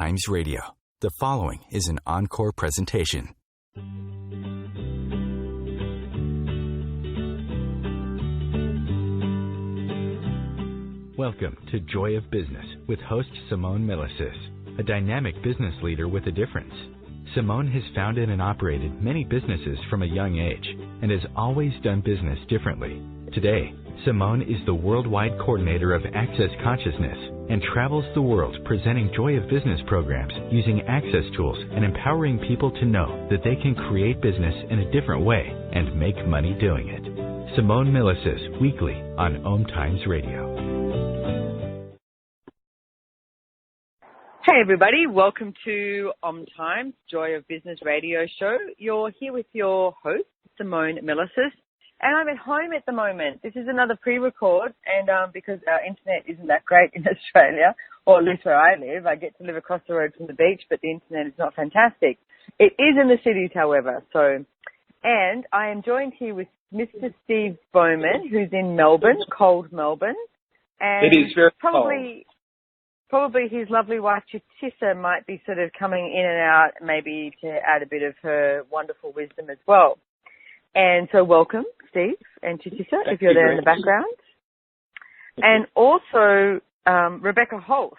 Times Radio. The following is an encore presentation. Welcome to Joy of Business with host Simone Milasas, a dynamic business leader with a difference. Simone has founded and operated many businesses from a young age and has always done business differently. Today, Simone is the worldwide coordinator of Access Consciousness and travels the world presenting Joy of Business programs using access tools and empowering people to know that they can create business in a different way and make money doing it. Simone Milasas, weekly on OMTimes Radio. Hey everybody, welcome to OMTimes, Joy of Business radio show. You're here with your host, Simone Milasas, and I'm at home at the moment. This is another pre-record, and because our internet isn't that great in Australia, or at least where I live, I get to live across the road from the beach, but the internet is not fantastic. It is in the cities, however, and I am joined here with Mr. Steve Bowman, who's in Melbourne, cold Melbourne, and it is very Probably his lovely wife, Chutisa, might be sort of coming in and out, maybe to add a bit of her wonderful wisdom as well. And so welcome, Steve and Chutisa, if you're there in the background. And also Rebecca Holtz.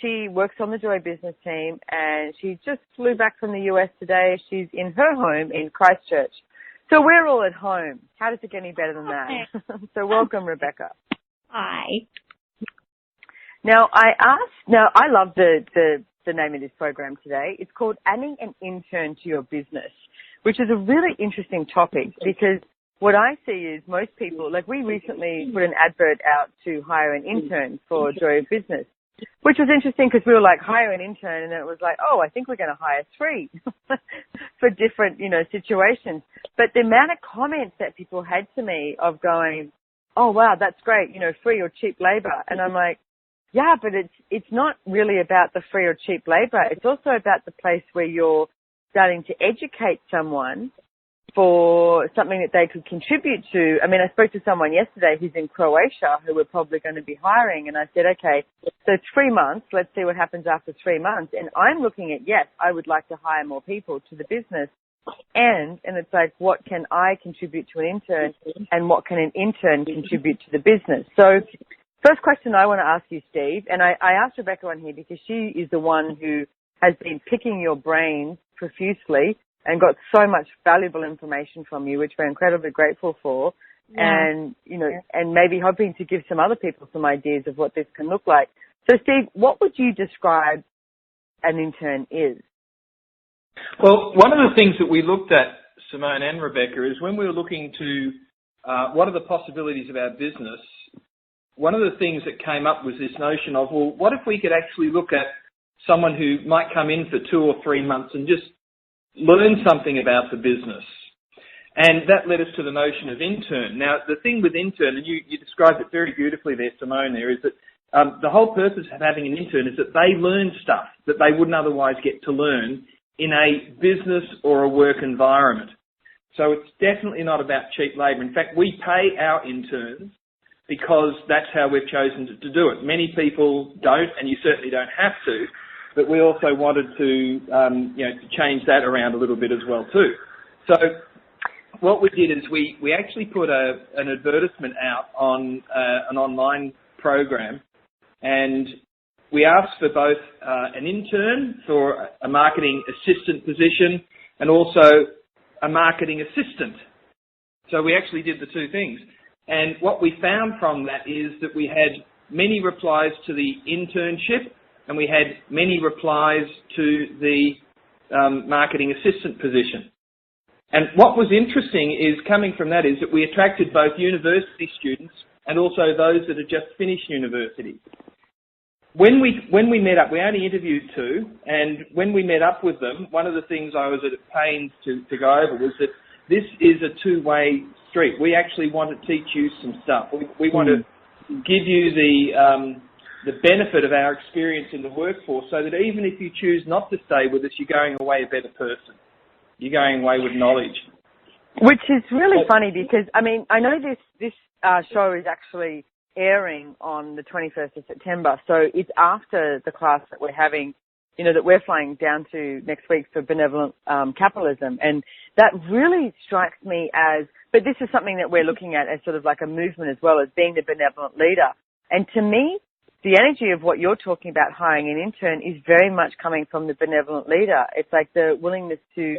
She works on the Joy Business team, and she just flew back from the US today. She's in her home in Christchurch. So we're all at home. How does it get any better than that? So welcome, Rebecca. Hi. Now, I love the name of this program today. It's called Adding an Intern to Your Business, which is a really interesting topic because what I see is most people, like we recently put an advert out to hire an intern for Joy of Business, which was interesting because we were like, hire an intern, and then it was like, oh, I think we're going to hire 3 for different, situations. But the amount of comments that people had to me of going, oh, wow, that's great, free or cheap labor. And I'm like, yeah, but it's not really about the free or cheap labor. It's also about the place where you're starting to educate someone for something that they could contribute to. I mean, I spoke to someone yesterday who's in Croatia who we're probably going to be hiring, and I said, okay, so 3 months, let's see what happens after 3 months. And I'm looking at, yes, I would like to hire more people to the business. And it's like, what can I contribute to an intern, and what can an intern contribute to the business? So first question I want to ask you, Steve, and I asked Rebecca on here because she is the one who has been picking your brains profusely and got so much valuable information from you, which we're incredibly grateful for, and maybe hoping to give some other people some ideas of what this can look like. So, Steve, what would you describe an intern is? Well, one of the things that we looked at, Simone and Rebecca, is when we were looking to what are the possibilities of our business, one of the things that came up was this notion of, well, what if we could actually look at someone who might come in for 2 or 3 months and just learn something about the business? And that led us to the notion of intern. Now, the thing with intern, and you described it very beautifully there, Simone, there, is that the whole purpose of having an intern is that they learn stuff that they wouldn't otherwise get to learn in a business or a work environment. So it's definitely not about cheap labour. In fact, we pay our interns because that's how we've chosen to do it. Many people don't, and you certainly don't have to, but we also wanted to, to change that around a little bit as well too. So what we did is we actually put an advertisement out on an online program, and we asked for both an intern for a marketing assistant position and also a marketing assistant. So we actually did the 2 things. And what we found from that is that we had many replies to the internship, and we had many replies to the marketing assistant position. And what was interesting is coming from that is that we attracted both university students and also those that had just finished university. When we met up, we only interviewed 2, and when we met up with them, one of the things I was at pains to go over was that this is a 2-way street. We actually want to teach you some stuff. We want to give you the benefit of our experience in the workforce, so that even if you choose not to stay with us, you're going away a better person. You're going away with knowledge. Which is really funny because, I mean, I know this show is actually airing on the 21st of September, so it's after the class that we're having that we're flying down to next week for benevolent capitalism. And that really strikes me as, but this is something that we're looking at as sort of like a movement as well, as being the benevolent leader. And to me, the energy of what you're talking about hiring an intern is very much coming from the benevolent leader. It's like the willingness to,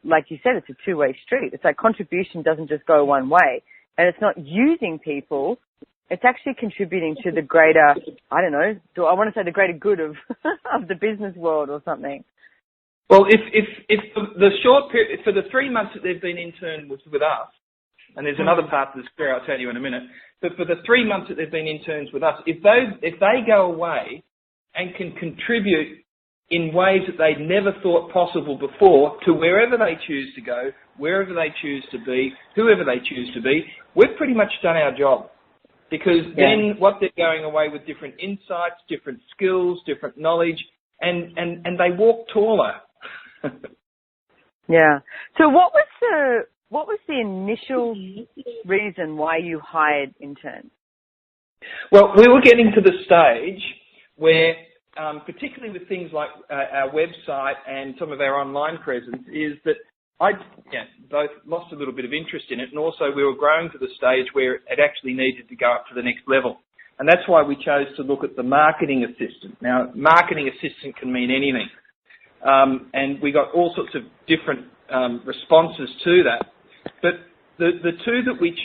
like you said, it's a two-way street. It's like contribution doesn't just go one way. And it's not using people. It's actually contributing to the greater, I don't know, I want to say the greater good of of the business world or something. Well, if the short period, for the 3 months that they've been interned with us, and there's another part of the story I'll tell you in a minute, but for the 3 months that they've been interns with us, if they go away and can contribute in ways that they'd never thought possible before to wherever they choose to go, wherever they choose to be, whoever they choose to be, we've pretty much done our job. Because then what they're going away with different insights, different skills, different knowledge, and they walk taller. Yeah. So what was the initial reason why you hired interns? Well, we were getting to the stage where, particularly with things like our website and some of our online presence, is that I both lost a little bit of interest in it, and also we were growing to the stage where it actually needed to go up to the next level. And that's why we chose to look at the marketing assistant. Now, marketing assistant can mean anything. And we got all sorts of different responses to that. But the two that we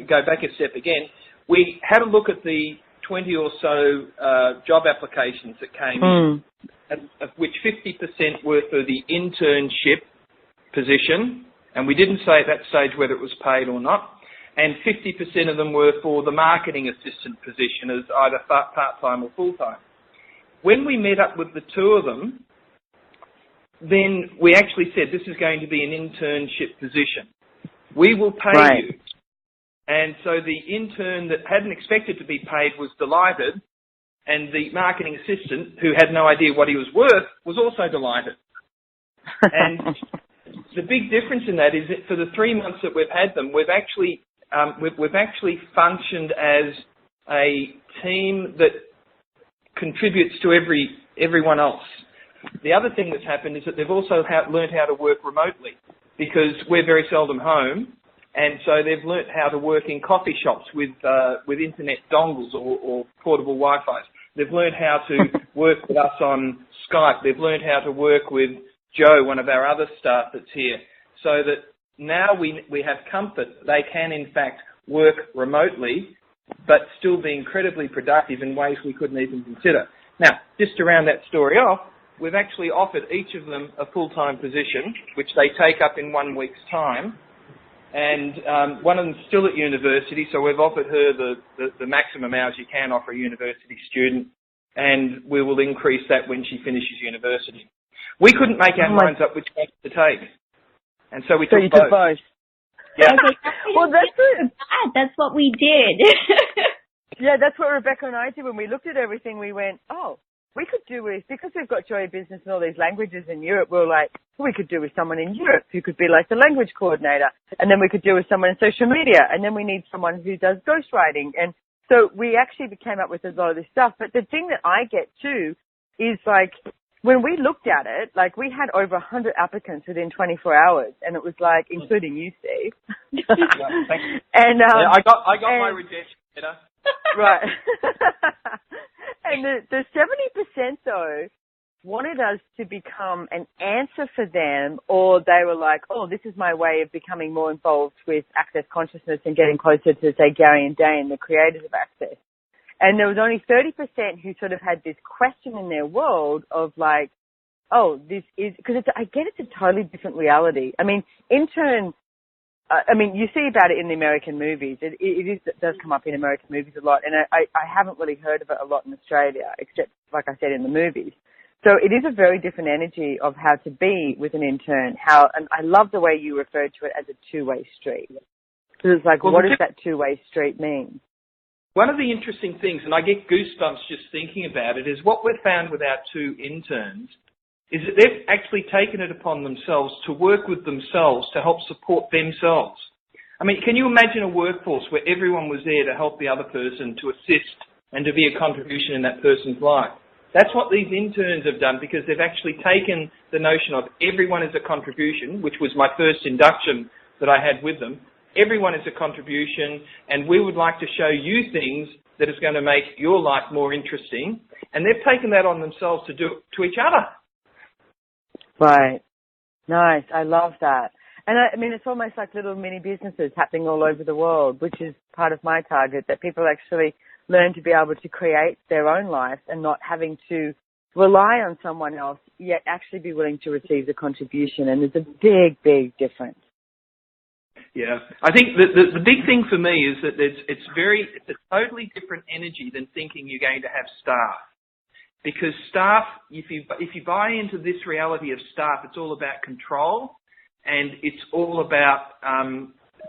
go back a step again, we had a look at the 20 or so job applications that came in, of which 50% were for the internship position, and we didn't say at that stage whether it was paid or not, and 50% of them were for the marketing assistant position as either part-time or full-time. When we met up with the two of them, then we actually said this is going to be an internship position. We will pay you. And so the intern that hadn't expected to be paid was delighted, and the marketing assistant, who had no idea what he was worth, was also delighted. And the big difference in that is that for the 3 months that we've had them, we've actually functioned as a team that contributes to everyone else. The other thing that's happened is that they've also learned how to work remotely, because we're very seldom home, and so they've learnt how to work in coffee shops with internet dongles or portable Wi-Fi's. They've learned how to work with us on Skype. They've learned how to work with Joe, one of our other staff that's here, so that now we have comfort. They can, in fact, work remotely, but still be incredibly productive in ways we couldn't even consider. Now, just to round that story off, we've actually offered each of them a full-time position, which they take up in 1 week's time. And one of them's still at university, so we've offered her the maximum hours you can offer a university student, and we will increase that when she finishes university. We couldn't make our minds up which one to take, and so we took both. Yeah. Okay, well, that's what we did. Yeah, that's what Rebecca and I did. When we looked at everything, we went, oh, we could do with, because we've got Joy Business and all these languages in Europe, we were like, we could do with someone in Europe who could be like the language coordinator, and then we could do with someone in social media, and then we need someone who does ghostwriting. And so we actually came up with a lot of this stuff. But the thing that I get too is like, when we looked at it, like we had over 100 applicants within 24 hours, and it was like, including you, Steve. Yeah, thank you. And I got my rejection letter. Right. And the 70% though wanted us to become an answer for them, or they were like, oh, this is my way of becoming more involved with Access Consciousness and getting closer to, say, Gary and Dane, the creators of Access. And there was only 30% who sort of had this question in their world of like, oh, this is, because I get it's a totally different reality. I mean, intern, you see about it in the American movies. It does come up in American movies a lot, and I haven't really heard of it a lot in Australia, except, like I said, in the movies. So it is a very different energy of how to be with an intern. And I love the way you referred to it as a two-way street. Because it's like, what does that two-way street mean? One of the interesting things, and I get goosebumps just thinking about it, is what we've found with our two interns is that they've actually taken it upon themselves to work with themselves to help support themselves. I mean, can you imagine a workforce where everyone was there to help the other person, to assist and to be a contribution in that person's life? That's what these interns have done, because they've actually taken the notion of everyone is a contribution, which was my first induction that I had with them. Everyone is a contribution, and we would like to show you things that is going to make your life more interesting. And they've taken that on themselves to do it to each other. Right. Nice. I love that. And I mean, it's almost like little mini businesses happening all over the world, which is part of my target, that people actually learn to be able to create their own life and not having to rely on someone else, yet actually be willing to receive the contribution. And there's a big, big difference. Yeah, I think the big thing for me is that it's a totally different energy than thinking you're going to have staff. Because staff, if you buy into this reality of staff, it's all about control, and it's all about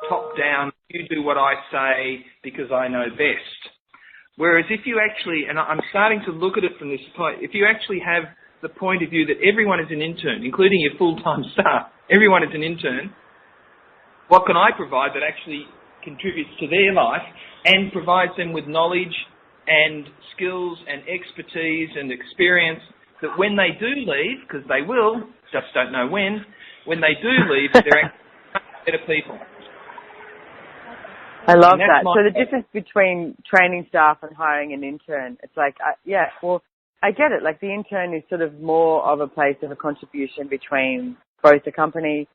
top down. You do what I say because I know best. Whereas if you actually, and I'm starting to look at it from this point, if you actually have the point of view that everyone is an intern, including your full-time staff, everyone is an intern, what can I provide that actually contributes to their life and provides them with knowledge and skills and expertise and experience that when they do leave, because they will, just don't know when they do leave, they're actually better people. I love that. So the difference between training staff and hiring an intern, it's like, I get it. Like the intern is sort of more of a place of a contribution between both the company,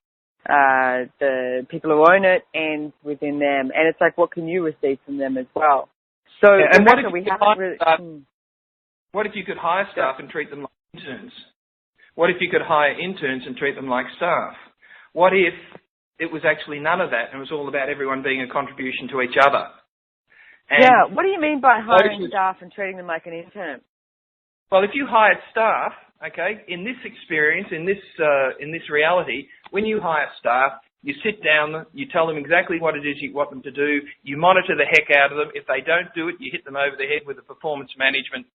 the people who own it, and within them. And it's like, what can you receive from them as well? So, yeah, and what if you could hire staff and treat them like interns? What if you could hire interns and treat them like staff? What if it was actually none of that and it was all about everyone being a contribution to each other? And what do you mean by hiring staff and treating them like an intern? Well, if you hired staff, okay, in this experience, in this reality, when you hire staff, you sit down, you tell them exactly what it is you want them to do, you monitor the heck out of them. If they don't do it, you hit them over the head with a performance management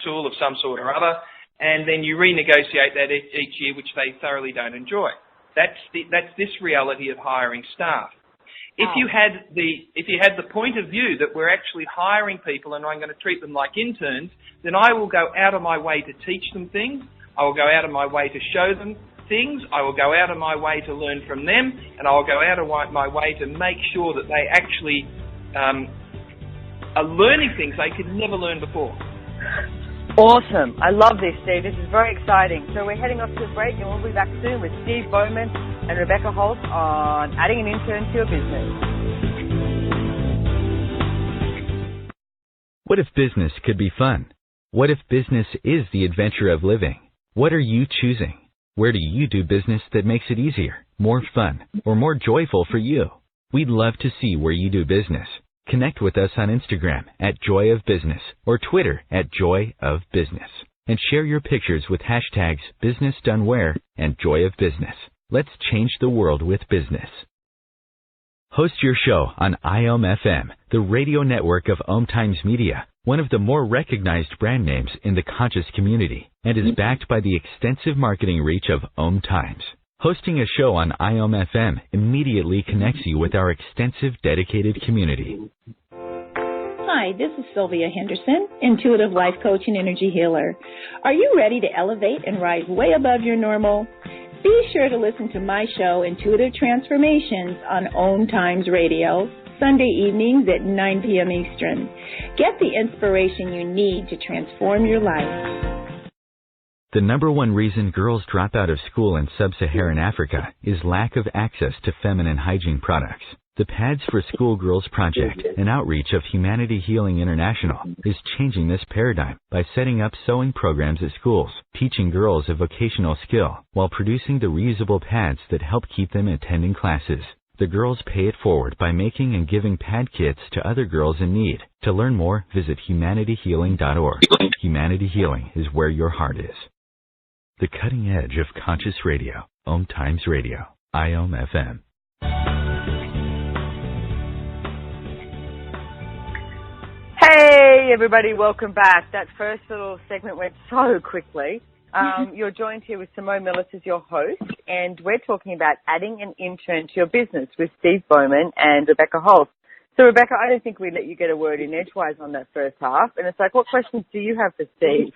tool of some sort or other, and then you renegotiate that each year, which they thoroughly don't enjoy. That's this reality of hiring staff. If you had the point of view that we're actually hiring people and I'm going to treat them like interns, then I will go out of my way to teach them things. I will go out of my way to show them things. I will go out of my way to learn from them, and I will go out of my way to make sure that they actually are learning things they could never learn before. Awesome. I love this, Steve. This is very exciting. So we're heading off to a break, and we'll be back soon with Steve Bowman and Rebecca Holt on adding an intern to your business. What if business could be fun? What if business is the adventure of living? What are you choosing? Where do you do business that makes it easier, more fun, or more joyful for you? We'd love to see where you do business. Connect with us on Instagram at Joy of Business or Twitter at Joy of Business, and share your pictures with hashtags BusinessDoneWhere and Joy of Business. Let's change the world with business. Host your show on IOM-FM, the radio network of OMTimes Media, one of the more recognized brand names in the conscious community, and is backed by the extensive marketing reach of OMTimes. Hosting a show on IOM-FM immediately connects you with our extensive dedicated community. Hi, this is Sylvia Henderson, intuitive life coach and energy healer. Are you ready to elevate and rise way above your normal? Be sure to listen to my show, Intuitive Transformations, on OMTimes Radio, Sunday evenings at 9 p.m. Eastern. Get the inspiration you need to transform your life. The number one reason girls drop out of school in sub-Saharan Africa is lack of access to feminine hygiene products. The Pads for Schoolgirls Project, an outreach of Humanity Healing International, is changing this paradigm by setting up sewing programs at schools, teaching girls a vocational skill, while producing the reusable pads that help keep them attending classes. The girls pay it forward by making and giving pad kits to other girls in need. To learn more, visit humanityhealing.org. Humanity Healing is where your heart is. The cutting edge of conscious radio, OMTimes Radio, IOM-FM. Hey, everybody, welcome back. That first little segment went so quickly. You're joined here with Simone Milasas, your host, and we're talking about adding an intern to your business with Steve Bowman and Rebecca Holt. So, Rebecca, I don't think we let you get a word in edgewise on that first half, and it's like, what questions do you have for Steve?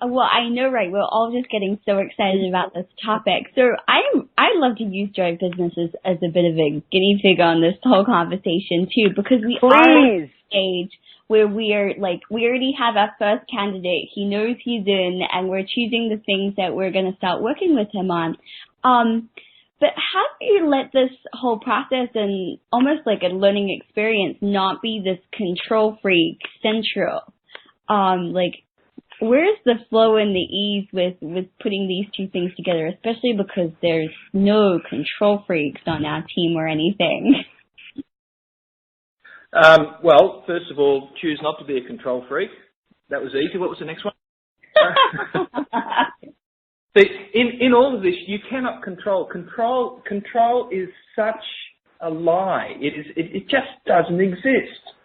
Well, I know, right? We're all just getting so excited about this topic. So I love to use Drive Businesses as a bit of a guinea pig on this whole conversation too, because we are at a stage where we already have our first candidate. He knows he's in, and we're choosing the things that we're going to start working with him on. But how do you let this whole process and almost like a learning experience not be this control freak central? Where's the flow and the ease with putting these two things together, especially because there's no control freaks on our team or anything? Well, first of all, choose not to be a control freak. That was easy. What was the next one? In all of this, you cannot control. Control is such a lie. It just doesn't exist.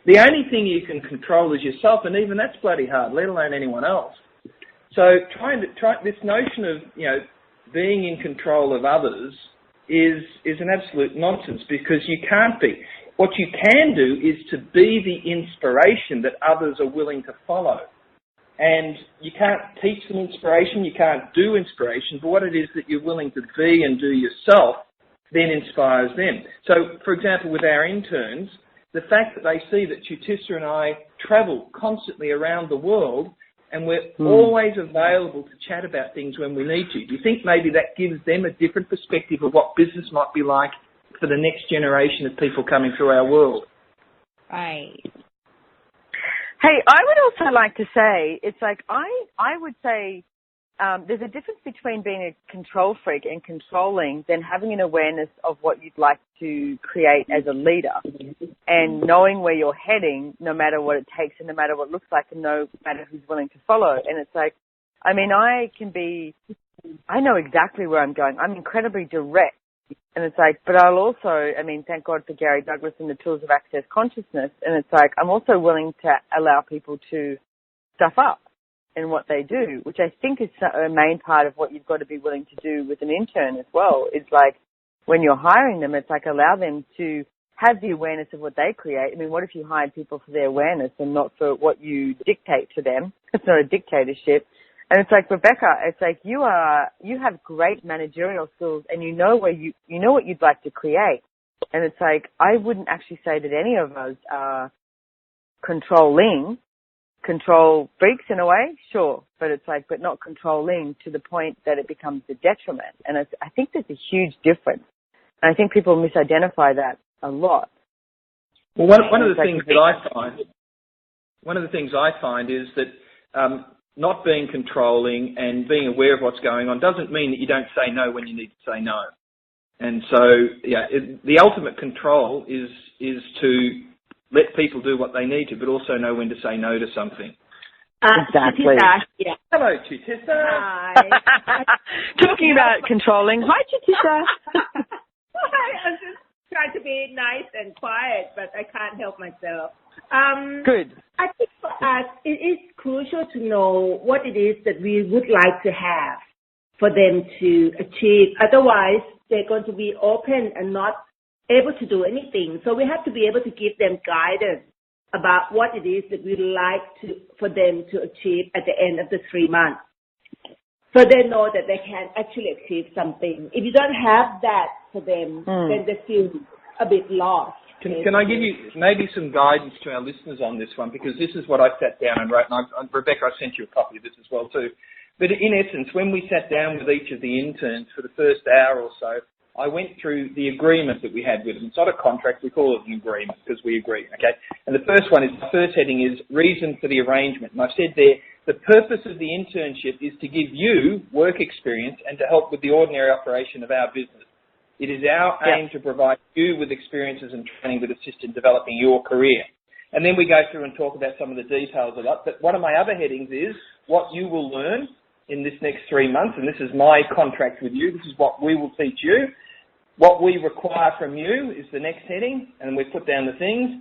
The only thing you can control is yourself, and even that's bloody hard, let alone anyone else. So this notion of, being in control of others is an absolute nonsense, because you can't be. What you can do is to be the inspiration that others are willing to follow. And you can't teach them inspiration, you can't do inspiration, but what it is that you're willing to be and do yourself then inspires them. So, for example, with our interns, the fact that they see that Chutisa and I travel constantly around the world and we're always available to chat about things when we need to, do you think maybe that gives them a different perspective of what business might be like for the next generation of people coming through our world? Right. Hey, I would also like to say, it's like I would say there's a difference between being a control freak and controlling than having an awareness of what you'd like to create as a leader and knowing where you're heading no matter what it takes and no matter what it looks like and no matter who's willing to follow. And it's like, I know exactly where I'm going. I'm incredibly direct. And it's like, but I'll also, thank God for Gary Douglas and the tools of access consciousness. And it's like, I'm also willing to allow people to stuff up in what they do, which I think is a main part of what you've got to be willing to do with an intern as well. It's like, when you're hiring them, it's like allow them to have the awareness of what they create. What if you hired people for their awareness and not for what you dictate to them? It's not a dictatorship. And it's like, Rebecca, it's like you have great managerial skills and you know what you'd like to create. And it's like, I wouldn't actually say that any of us are control freaks in a way, sure. But it's like, but not controlling to the point that it becomes a detriment. And I think there's a huge difference. And I think people misidentify that a lot. Well, one of the things I find is that, not being controlling and being aware of what's going on doesn't mean that you don't say no when you need to say no. And so, the ultimate control is to let people do what they need to, but also know when to say no to something. Exactly. Chutisa, yeah. Hello, Chutisa. Hi. Talking about controlling. Hi, Chutisa. Hi, I'm just trying to be nice and quiet, but I can't help myself. Good. I think for us, it is crucial to know what it is that we would like to have for them to achieve. Otherwise, they're going to be open and not able to do anything. So we have to be able to give them guidance about what it is that we'd like for them to achieve at the end of the 3 months. So they know that they can actually achieve something. If you don't have that for them, then they feel a bit lost. Can I give you maybe some guidance to our listeners on this one? Because this is what I sat down and wrote. And Rebecca, I sent you a copy of this as well too. But in essence, when we sat down with each of the interns for the first hour or so, I went through the agreement that we had with them. It's not a contract, we call it an agreement because we agree, okay? And the first heading is reason for the arrangement. And I've said there, the purpose of the internship is to give you work experience and to help with the ordinary operation of our business. It is our aim to provide you with experiences and training that assist in developing your career. And then we go through and talk about some of the details of that. But one of my other headings is what you will learn in this next 3 months, and this is my contract with you. This is what we will teach you. What we require from you is the next heading, and we put down the things.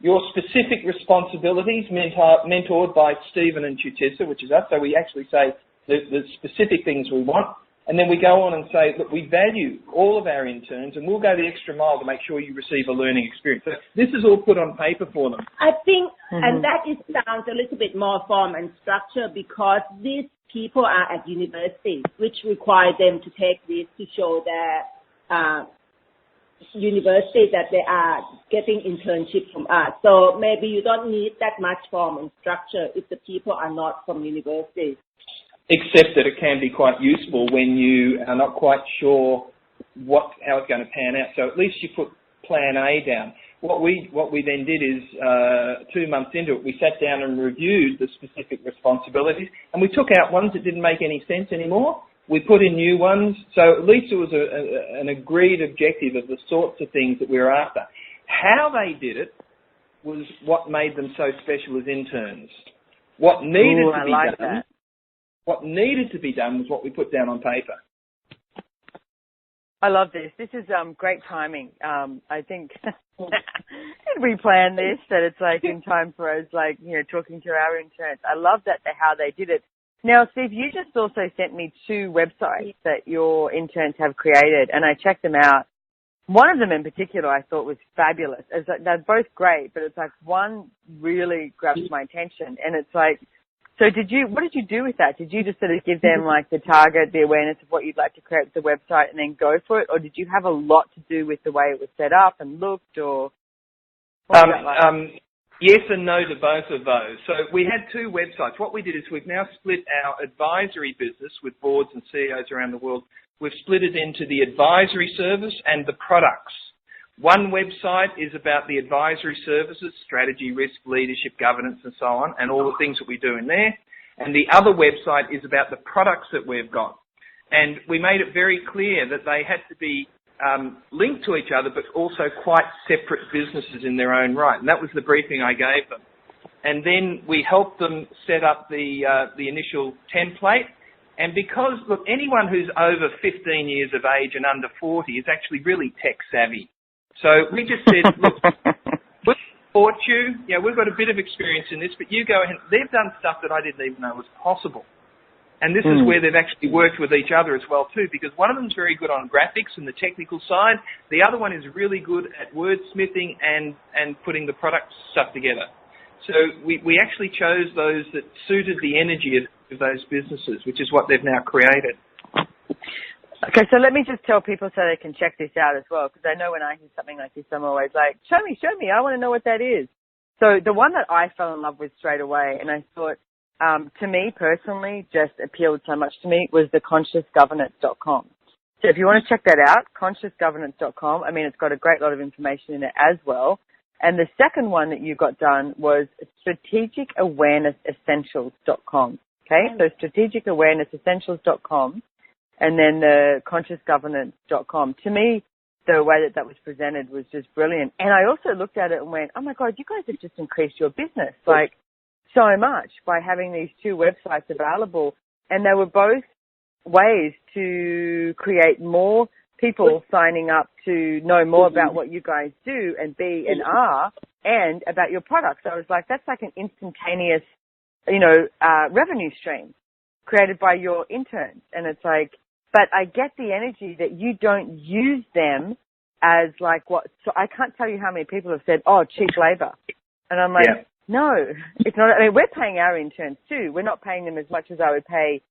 Your specific responsibilities, mentored by Stephen and Chutisa, which is us. So we actually say the specific things we want. And then we go on and say, look, we value all of our interns and we'll go the extra mile to make sure you receive a learning experience. So this is all put on paper for them. I think, and that sounds a little bit more form and structure because these people are at universities, which require them to take this to show their university that they are getting internship from us. So maybe you don't need that much form and structure if the people are not from universities. Except that it can be quite useful when you are not quite sure how it's going to pan out. So at least you put plan A down. What we then did is 2 months into it, we sat down and reviewed the specific responsibilities, and we took out ones that didn't make any sense anymore. We put in new ones, so at least it was an agreed objective of the sorts of things that we were after. How they did it was what made them so special as interns. What needed to be done. What needed to be done was what we put down on paper. I love this. This is great timing. I think we planned this, that it's like in time for us, like, you know, talking to our interns. I love that how they did it. Now, Steve, you just also sent me 2 websites that your interns have created, and I checked them out. One of them in particular I thought was fabulous. It's like, they're both great, but it's like one really grabs my attention, and it's like, so what did you do with that? Did you just sort of give them like the target, the awareness of what you'd like to create with the website and then go for it? Or did you have a lot to do with the way it was set up and looked or? Yes and no to both of those. So we had 2 websites. What we did is we've now split our advisory business with boards and CEOs around the world. We've split it into the advisory service and the products. One website is about the advisory services, strategy, risk, leadership, governance, and so on, and all the things that we do in there. And the other website is about the products that we've got. And we made it very clear that they had to be linked to each other, but also quite separate businesses in their own right. And that was the briefing I gave them. And then we helped them set up the initial template. And because, look, anyone who's over 15 years of age and under 40 is actually really tech savvy. So we just said, look, we'll support you. Yeah, we've got a bit of experience in this, but you go ahead. They've done stuff that I didn't even know was possible. And this is where they've actually worked with each other as well too, because one of them is very good on graphics and the technical side. The other one is really good at wordsmithing and putting the product stuff together. So we actually chose those that suited the energy of those businesses, which is what they've now created. Okay, so let me just tell people so they can check this out as well, because I know when I hear something like this, I'm always like, show me, I want to know what that is. So the one that I fell in love with straight away, and I thought, to me personally, just appealed so much to me, was the consciousgovernance.com. So if you want to check that out, consciousgovernance.com, I mean, it's got a great lot of information in it as well. And the second one that you got done was strategicawarenessessentials.com. Okay, so strategicawarenessessentials.com. And then the consciousgovernance.com. To me, the way that was presented was just brilliant. And I also looked at it and went, oh my God, you guys have just increased your business like so much by having these 2 websites available. And they were both ways to create more people signing up to know more about what you guys do and be and are and about your products. I was like, that's like an instantaneous, revenue stream created by your interns. And it's like, but I get the energy that you don't use them as like what, so I can't tell you how many people have said, oh, cheap labor. And I'm like, no, it's not. I mean, we're paying our interns too. We're not paying them as much as I would pay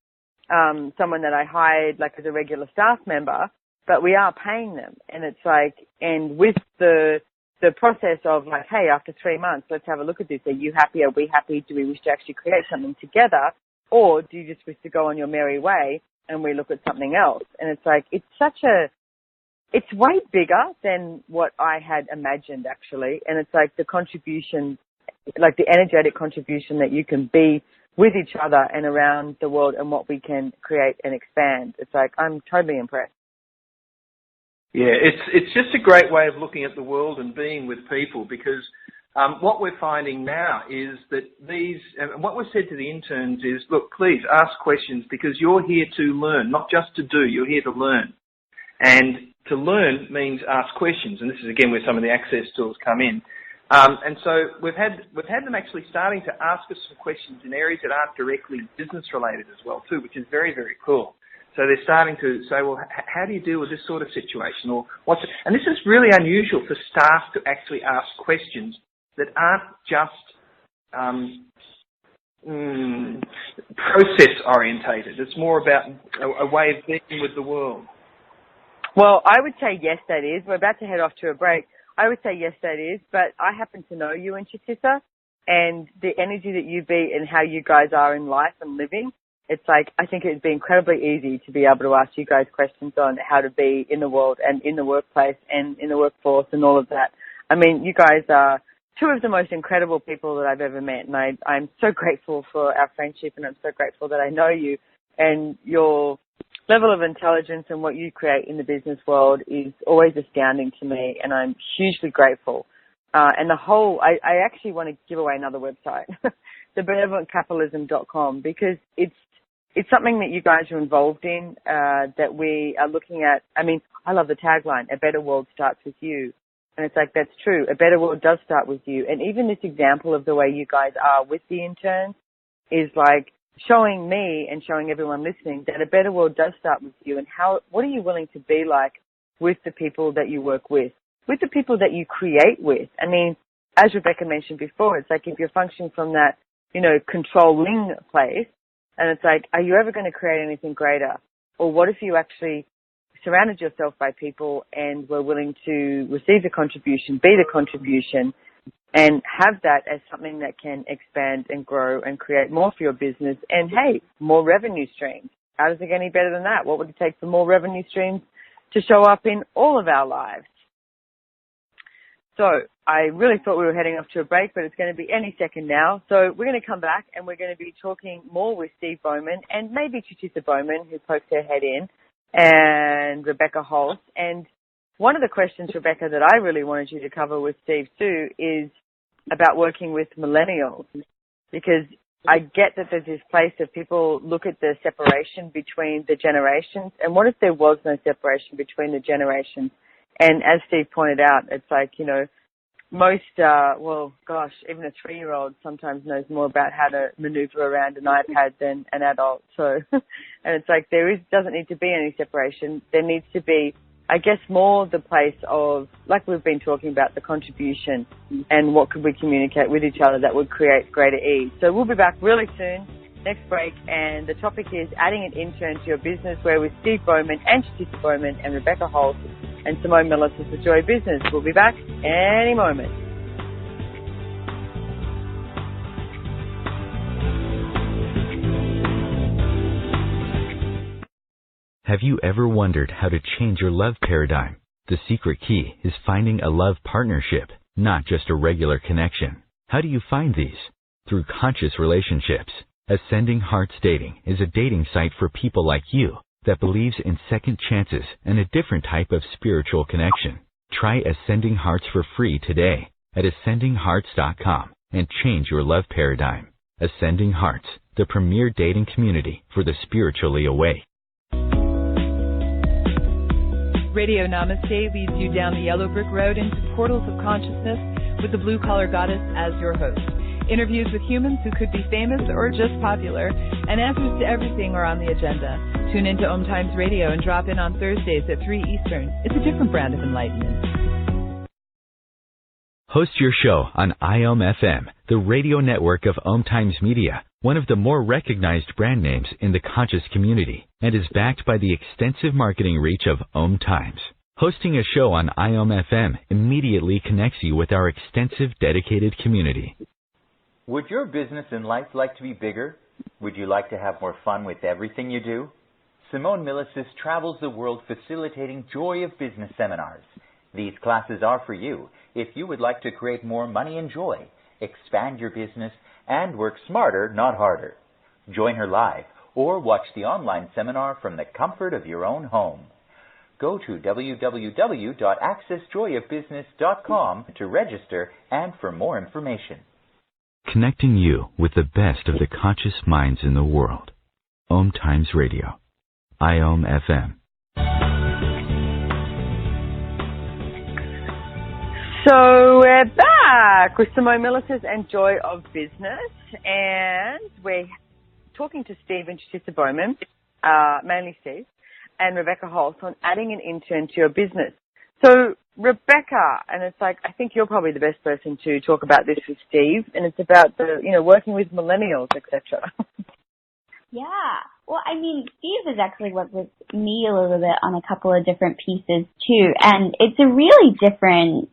someone that I hired like as a regular staff member, but we are paying them. And it's like, and with the process of like, hey, after 3 months, let's have a look at this. Are you happy? Are we happy? Do we wish to actually create something together? Or do you just wish to go on your merry way and we look at something else? And it's like, it's way bigger than what I had imagined actually. And it's like the contribution, like the energetic contribution that you can be with each other and around the world and what we can create and expand. It's like, I'm totally impressed. Yeah, it's just a great way of looking at the world and being with people, because what we're finding now is that what we've said to the interns is, look, please ask questions, because you're here to learn, not just to do, you're here to learn. And to learn means ask questions, and this is again where some of the access tools come in. And so we've had them actually starting to ask us some questions in areas that aren't directly business related as well too, which is very, very cool. So they're starting to say, well, how do you deal with this sort of situation? Or and this is really unusual for staff to actually ask questions that aren't just process orientated. It's more about a way of being with the world. Well, I would say yes, that is. We're about to head off to a break. I would say yes, that is. But I happen to know you and Chutisa, and the energy that you be and how you guys are in life and living. It's like, I think it'd be incredibly easy to be able to ask you guys questions on how to be in the world and in the workplace and in the workforce and all of that. I mean, you guys are two of the most incredible people that I've ever met, and I'm so grateful for our friendship, and I'm so grateful that I know you, and your level of intelligence and what you create in the business world is always astounding to me, and I'm hugely grateful. And the whole, I actually want to give away another website, thebenevolentcapitalism.com, because it's something that you guys are involved in, that we are looking at. I mean, I love the tagline, a better world starts with you. And it's like, that's true. A better world does start with you. And even this example of the way you guys are with the interns is like showing me and showing everyone listening that a better world does start with you. And what are you willing to be like with the people that you work with the people that you create with? I mean, as Rebecca mentioned before, it's like if you're functioning from that, controlling place, and it's like, are you ever going to create anything greater? Or what if you actually surrounded yourself by people and were willing to receive the contribution, be the contribution, and have that as something that can expand and grow and create more for your business and, hey, more revenue streams? How does it get any better than that? What would it take for more revenue streams to show up in all of our lives? So I really thought we were heading off to a break, but it's going to be any second now. So we're going to come back and we're going to be talking more with Steve Bowman and maybe Chutisa Bowman, who poked her head in, and Rebecca Holtz. And one of the questions, Rebecca, that I really wanted you to cover with Steve too is about working with millennials, because I get that there's this place of people look at the separation between the generations, and what if there was no separation between the generations? And as Steve pointed out, it's like, most, even a 3-year-old sometimes knows more about how to maneuver around an iPad than an adult. So, and it's like doesn't need to be any separation. There needs to be, I guess, more the place of, like we've been talking about, the contribution and what could we communicate with each other that would create greater ease. So we'll be back really soon, next break, and the topic is adding an intern to your business. We're with Steve Bowman and Chutisa Bowman and Rebecca Holtz and Simone Milasas of Joy Business. We'll be back any moment. Have you ever wondered how to change your love paradigm? The secret key is finding a love partnership, not just a regular connection. How do you find these? Through conscious relationships. Ascending Hearts Dating is a dating site for people like you that believes in second chances and a different type of spiritual connection. Try Ascending Hearts for free today at ascendinghearts.com and change your love paradigm. Ascending Hearts, the premier dating community for the spiritually awake. Radio Namaste leads you down the yellow brick road into portals of consciousness with the blue-collar goddess as your host. Interviews with humans who could be famous or just popular, and answers to everything are on the agenda. Tune into OMTimes Radio and drop in on Thursdays at 3 Eastern. It's a different brand of enlightenment. Host your show on IOM FM, the radio network of OMTimes Media, one of the more recognized brand names in the conscious community, and is backed by the extensive marketing reach of OMTimes. Hosting a show on IOM FM immediately connects you with our extensive dedicated community. Would your business and life like to be bigger? Would you like to have more fun with everything you do? Simone Milasas travels the world facilitating Joy of Business seminars. These classes are for you if you would like to create more money and joy, expand your business, and work smarter, not harder. Join her live or watch the online seminar from the comfort of your own home. Go to www.accessjoyofbusiness.com to register and for more information. Connecting you with the best of the conscious minds in the world. OMTimes Radio. IOM FM. So we're back with Simone Milasas and Joy of Business, and we're talking to Steve and Chutisa Bowman. mainly Steve, and Rebecca Holtz on adding an intern to your business. So, Rebecca, and it's like, I think you're probably the best person to talk about this with Steve, and it's about the, working with millennials, etc. Yeah. Well, I mean, Steve has actually worked with me a little bit on a couple of different pieces too, and it's a really different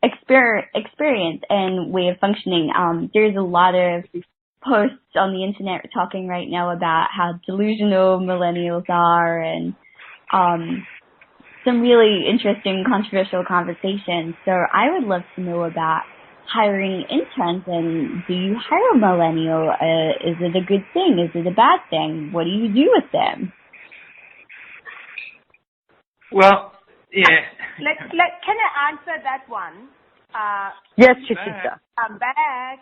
experience and way of functioning. There's a lot of posts on the internet talking right now about how delusional millennials are, and some really interesting, controversial conversations. So I would love to know about hiring interns, and do you hire a millennial? Is it a good thing? Is it a bad thing? What do you do with them? Well, yeah. Can I answer that one? Yes, Chutisa. I'm back.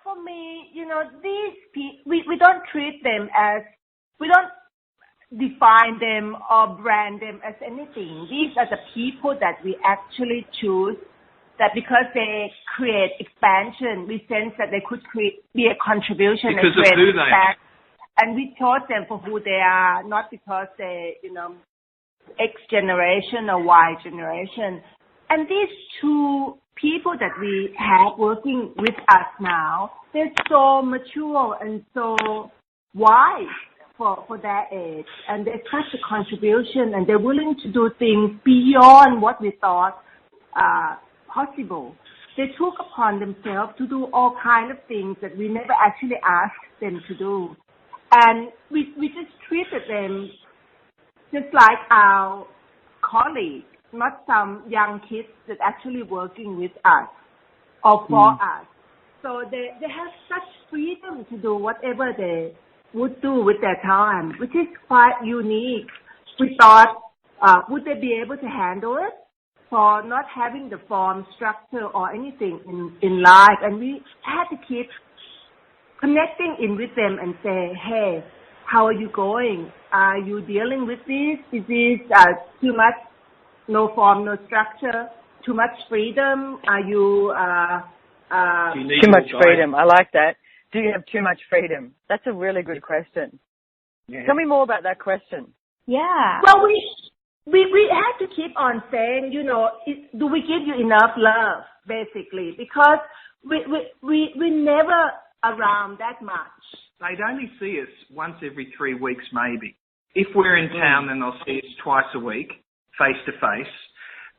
For me, these people, we don't treat them as, we don't define them or brand them as anything. These are the people that we actually choose, that because they create expansion, we sense that they could be a contribution because and create of who they are. And we chose them for who they are, not because they, X generation or Y generation. And these two people that we have working with us now, they're so mature and so wise for their age, and there's such a contribution, and they're willing to do things beyond what we thought possible. They took upon themselves to do all kinds of things that we never actually asked them to do. And we just treated them just like our colleagues, not some young kids that actually working with us or for us. So they have such freedom to do whatever they would do with their time, which is quite unique. We thought, would they be able to handle it for not having the form, structure, or anything in life? And we had to keep connecting in with them and say, hey, how are you going? Are you dealing with this? Is this too much, no form, no structure, too much freedom? Are you... too much freedom. I like that. Do you have too much freedom? That's a really good question. Yeah. Tell me more about that question. Yeah. Well, we have to keep on saying, do we give you enough love, basically? Because we never around that much. They'd only see us once every 3 weeks, maybe. If we're in town, then they'll see us twice a week, face to face.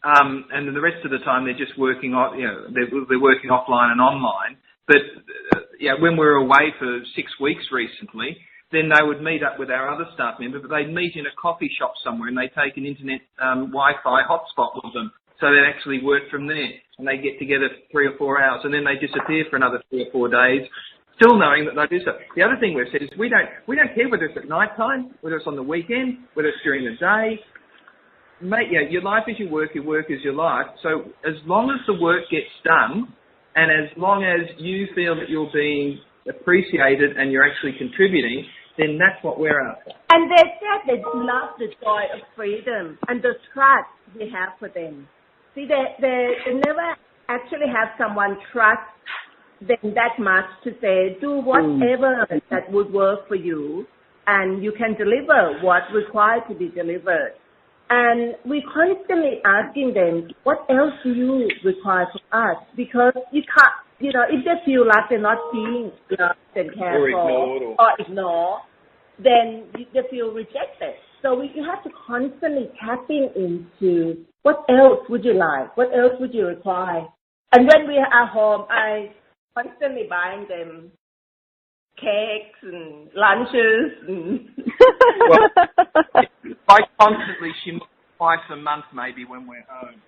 And then the rest of the time they're just working on, they're working offline and online. But when we were away for 6 weeks recently, then they would meet up with our other staff member, but they'd meet in a coffee shop somewhere and they take an internet Wi-Fi hotspot with them. So they actually work from there, and they get together for 3 or 4 hours, and then they disappear for another 3 or 4 days, still knowing that they do so. The other thing we've said is we don't care whether it's at night time, whether it's on the weekend, whether it's during the day. Mate, your life is your work is your life. So as long as the work gets done, and as long as you feel that you're being appreciated and you're actually contributing, then that's what we're after. And they said they love the joy of freedom and the trust we have for them. See, they never actually have someone trust them that much to say, do whatever that would work for you, and you can deliver what's required to be delivered. And we constantly asking them, what else do you require from us? Because you can't, if they feel like they're not being loved and cared for or ignored, then they feel rejected. So you have to constantly tapping into what else would you like? What else would you require? And when we are at home, I constantly buying them cakes and lunches. And I constantly, she twice a month maybe when we're home.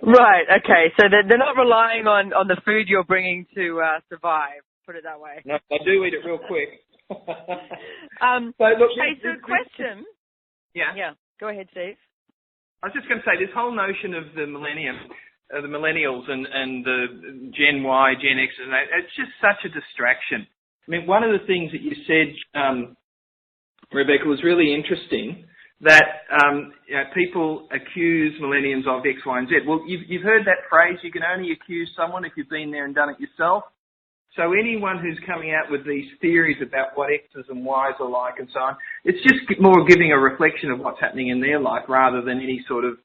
Right, okay. So they're not relying on the food you're bringing to survive, put it that way. No, I do eat it real quick. Question. Yeah. Yeah, go ahead, Steve. I was just going to say, this whole notion of the millennials and the Gen Y, Gen X, and that, it's just such a distraction. I mean, one of the things that you said, Rebecca, was really interesting, that people accuse millennials of X, Y, and Z. Well, you've heard that phrase, you can only accuse someone if you've been there and done it yourself. So anyone who's coming out with these theories about what X's and Y's are like and so on, it's just more giving a reflection of what's happening in their life rather than any sort of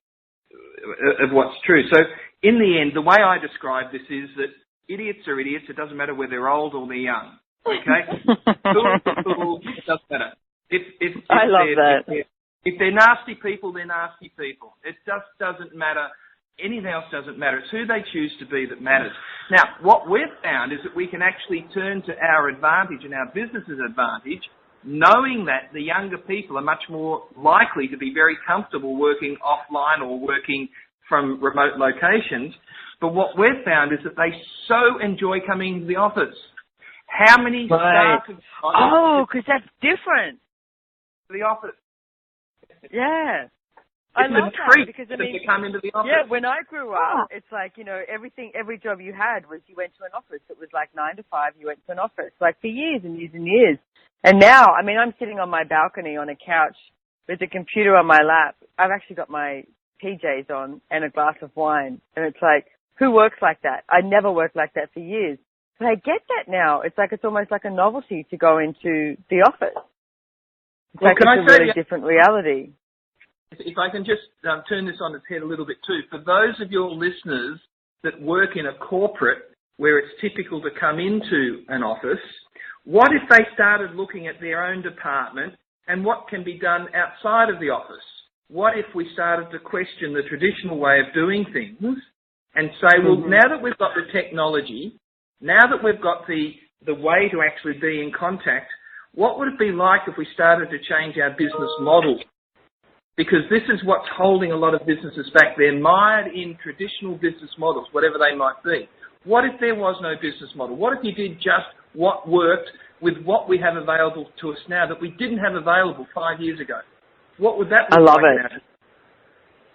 what's true. So in the end, the way I describe this is that idiots are idiots. It doesn't matter whether they're old or they're young. Okay? Cool, it doesn't matter. I love that. If they're nasty people, they're nasty people. It just doesn't matter. Anything else doesn't matter. It's who they choose to be that matters. Now, what we've found is that we can actually turn to our advantage and our business's advantage, knowing that the younger people are much more likely to be very comfortable working offline or working from remote locations. But what we've found is that they so enjoy coming to the office. How many staff have because that's different. The office. Yeah. I love that because, I mean, come into the office. Yeah, when I grew up, it's like, every job you had was you went to an office. It was like 9 to 5, you went to an office, like for years and years and years. And now, I mean, I'm sitting on my balcony on a couch with a computer on my lap. I've actually got my PJs on and a glass of wine. And it's like, who works like that? I never worked like that for years. But I get that now. It's like, it's almost like a novelty to go into the office. It's like it's a really different reality. If I can just turn this on its head a little bit too, for those of your listeners that work in a corporate where it's typical to come into an office, what if they started looking at their own department and what can be done outside of the office? What if we started to question the traditional way of doing things and say, well, now that we've got the technology, now that we've got the way to actually be in contact, what would it be like if we started to change our business model? Because this is what's holding a lot of businesses back. They're mired in traditional business models, whatever they might be. What if there was no business model? What if you did just what worked with what we have available to us now that we didn't have available 5 years ago? What would that look like? I love it.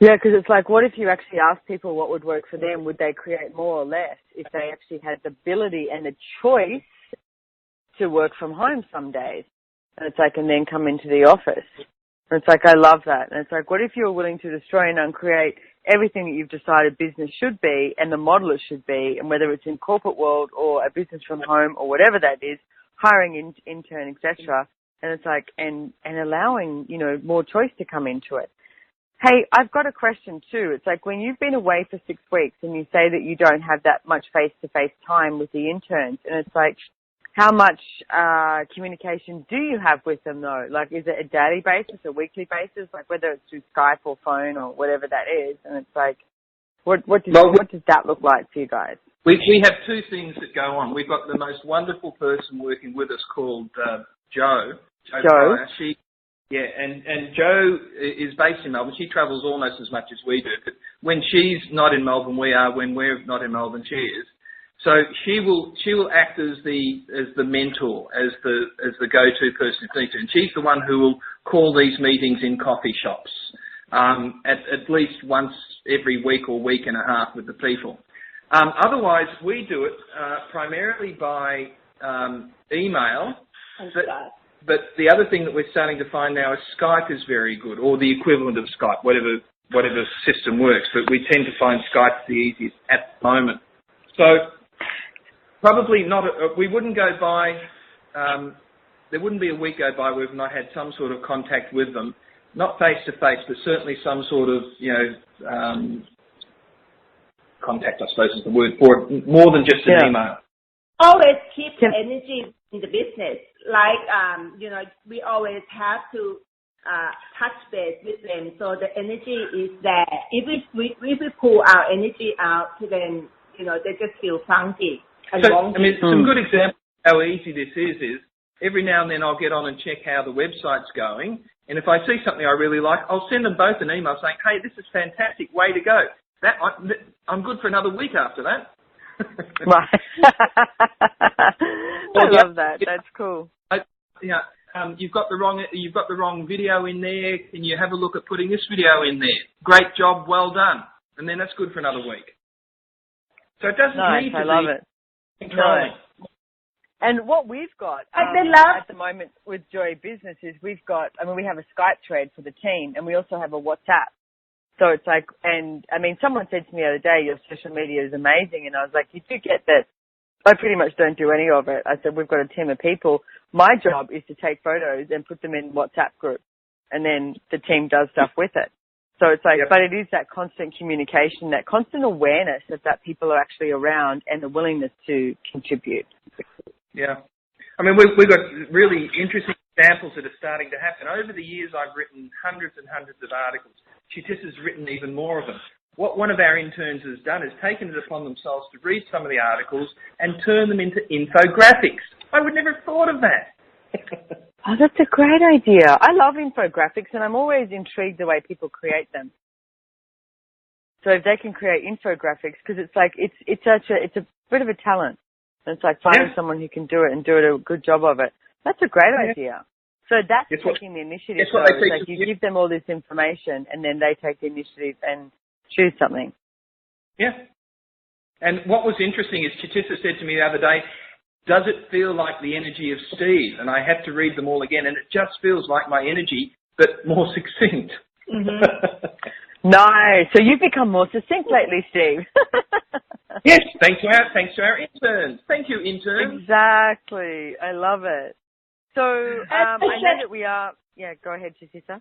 Yeah, because it's like, what if you actually asked people what would work for them? Would they create more or less if they actually had the ability and the choice to work from home some days? And it's like, and then come into the office. It's like, I love that. And it's like, what if you were willing to destroy and uncreate everything that you've decided business should be and the model it should be, and whether it's in corporate world or a business from home or whatever that is, hiring intern, etc. And it's like, and allowing, more choice to come into it. Hey, I've got a question too. It's like when you've been away for 6 weeks and you say that you don't have that much face-to-face time with the interns, and it's like, how much communication do you have with them though? Like, is it a daily basis, a weekly basis, like whether it's through Skype or phone or whatever that is? And it's like, what does that look like for you guys? We have two things that go on. We've got the most wonderful person working with us called Jo. Jo. And Jo is based in Melbourne. She travels almost as much as we do. But when she's not in Melbourne, we are. When we're not in Melbourne, she is. So she will act as the mentor, as the go-to person if need to. And she's the one who will call these meetings in coffee shops at least once every week or week and a half with the people. Otherwise, we do it primarily by email. But the other thing that we're starting to find now is Skype is very good, or the equivalent of Skype, whatever system works. But we tend to find Skype the easiest at the moment. So probably not. We wouldn't go by. There wouldn't be a week go by where we've not had some sort of contact with them, not face to face, but certainly some sort of contact, I suppose is the word for it, more than just an email. Always keep the energy in the business. Like, we always have to touch base with them, so the energy is there. If we pull our energy out to them, they just feel funky. Some good examples of how easy this is every now and then I'll get on and check how the website's going, and if I see something I really like, I'll send them both an email saying, hey, this is fantastic, way to go. I'm good for another week after that. Right. I love that. That's cool. You've got the wrong video in there. Can you have a look at putting this video in there? Great job, well done. And then that's good for another week. So it doesn't need to be. I love it. Controlling. No. And what we've got at the moment with Joy Business is we have a Skype thread for the team, and we also have a WhatsApp. So it's like, and I mean, someone said to me the other day, your social media is amazing. And I was like, you do get that I pretty much don't do any of it. I said, we've got a team of people. My job is to take photos and put them in WhatsApp group, and then the team does stuff with it. So it's like, but it is that constant communication, that constant awareness that people are actually around and the willingness to contribute. Yeah. I mean, we've got really interesting examples that are starting to happen. Over the years, I've written hundreds and hundreds of articles. Chutisa's written even more of them. What one of our interns has done is taken it upon themselves to read some of the articles and turn them into infographics. I would never have thought of that. Oh, that's a great idea. I love infographics, and I'm always intrigued the way people create them. So if they can create infographics, because it's like it's a bit of a talent. And it's like finding someone who can do it and do a good job of it. That's a great idea. So that's taking the initiative. So it's like you give them all this information, and then they take the initiative and choose something. Yeah. And what was interesting is Chutisa said to me the other day, does it feel like the energy of Steve? And I had to read them all again, and it just feels like my energy, but more succinct. Mm-hmm. Nice. So you've become more succinct lately, Steve. Yes, thanks to our interns. Thank you, interns. Exactly. I love it. So I know that we are... Yeah, go ahead, Chutisa.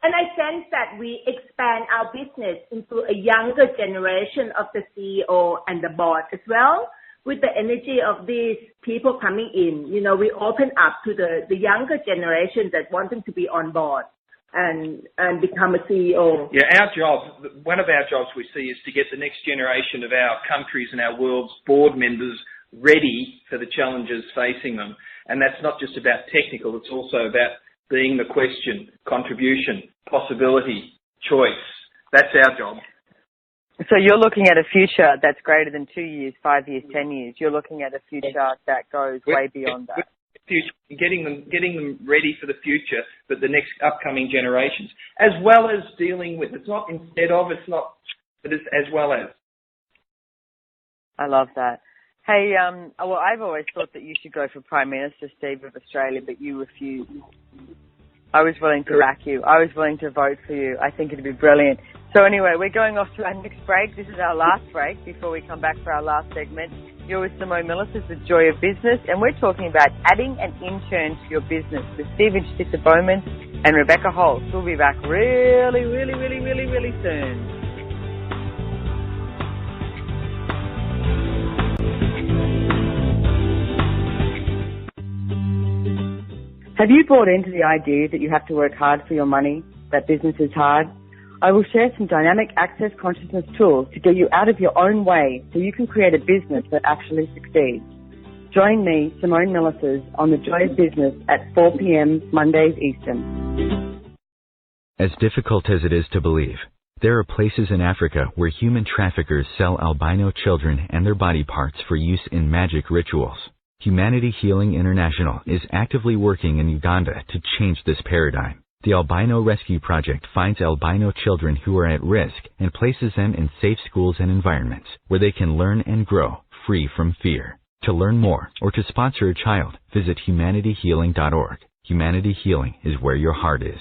And I sense that we expand our business into a younger generation of the CEO and the board as well. With the energy of these people coming in, you know, we open up to the younger generation that want them to be on board and become a CEO. Yeah, one of our jobs we see is to get the next generation of our countries and our world's board members ready for the challenges facing them. And that's not just about technical, it's also about being the question, contribution, possibility, choice. That's our job. So you're looking at a future that's greater than 2 years, 5 years, 10 years. You're looking at a future that goes way beyond that. Getting them ready for the future, but the next upcoming generations, as well as dealing with. It's not instead of, it's not, but it's as well as. I love that. Hey, well, I've always thought that you should go for Prime Minister, Steve, of Australia, but you refused. I was willing to back you. I was willing to vote for you. I think it'd be brilliant. So anyway, we're going off to our next break. This is our last break before we come back for our last segment. You're with Simone Milasas with Joy of Business, and we're talking about adding an intern to your business with Steve and Chutisa Bowman and Rebecca Holtz. We'll be back really, really, really, really, really soon. Have you bought into the idea that you have to work hard for your money, that business is hard? I will share some dynamic access consciousness tools to get you out of your own way so you can create a business that actually succeeds. Join me, Simone Milasas, on The Joy of Business at 4 p.m. Mondays Eastern. As difficult as it is to believe, there are places in Africa where human traffickers sell albino children and their body parts for use in magic rituals. Humanity Healing International is actively working in Uganda to change this paradigm. The Albino Rescue Project finds albino children who are at risk and places them in safe schools and environments where they can learn and grow free from fear. To learn more or to sponsor a child, visit humanityhealing.org. Humanity Healing is where your heart is.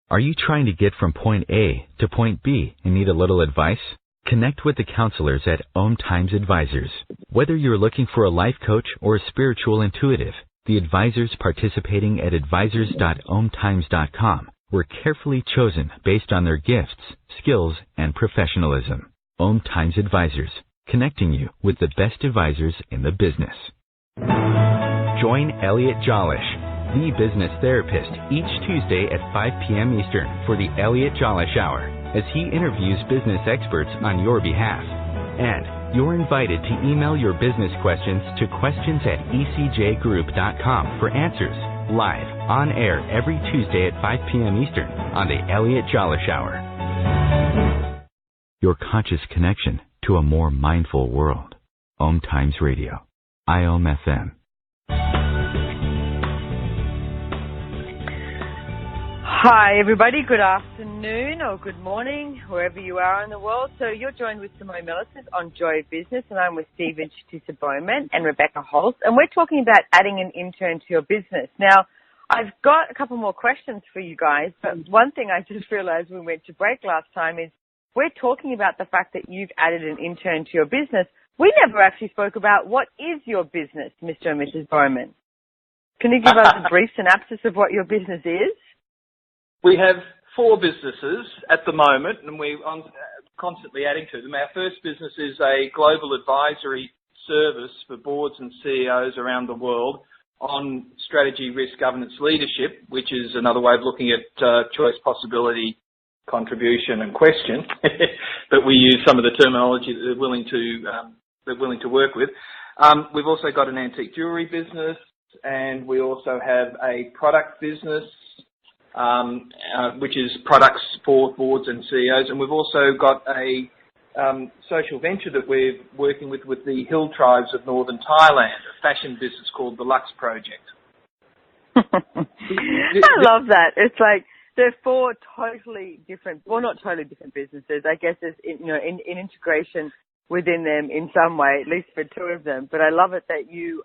Are you trying to get from point A to point B and need a little advice? Connect with the counselors at OMTimes Advisors. Whether you're looking for a life coach or a spiritual intuitive, the advisors participating at advisors.omtimes.com were carefully chosen based on their gifts, skills, and professionalism. OMTimes Advisors, connecting you with the best advisors in the business. Join Elliot Jollish, the business therapist, each Tuesday at 5 p.m. Eastern for the Elliot Jollish Hour, as he interviews business experts on your behalf. And you're invited to email your business questions to questions@ecjgroup.com for answers, live, on air every Tuesday at 5 p.m. Eastern on the Elliot Jollish Hour. Your conscious connection to a more mindful world. OMTimes Radio. IOM FM. Hi, everybody. Good afternoon or good morning, wherever you are in the world. So you're joined with Simone Milasas on Joy of Business, and I'm with Steve and Chutisa Bowman and Rebecca Holtz, and we're talking about adding an intern to your business. Now, I've got a couple more questions for you guys, but one thing I just realized when we went to break last time is we're talking about the fact that you've added an intern to your business, we never actually spoke about what is your business, Mr. and Mrs. Bowman. Can you give us a brief synopsis of what your business is? We have 4 businesses at the moment, and we're constantly adding to them. Our first business is a global advisory service for boards and CEOs around the world on strategy, risk, governance, leadership, which is another way of looking at choice, possibility, contribution and question. But we use some of the terminology that they're willing to work with. We've also got an antique jewellery business, and we also have a product business, which is products for boards and CEOs. And we've also got a social venture that we're working with the hill tribes of northern Thailand, a fashion business called the Lux Project. I love that. It's like they're 4 totally different, well, not totally different businesses. I guess there's in integration within them in some way, at least for 2 of them. But I love it that you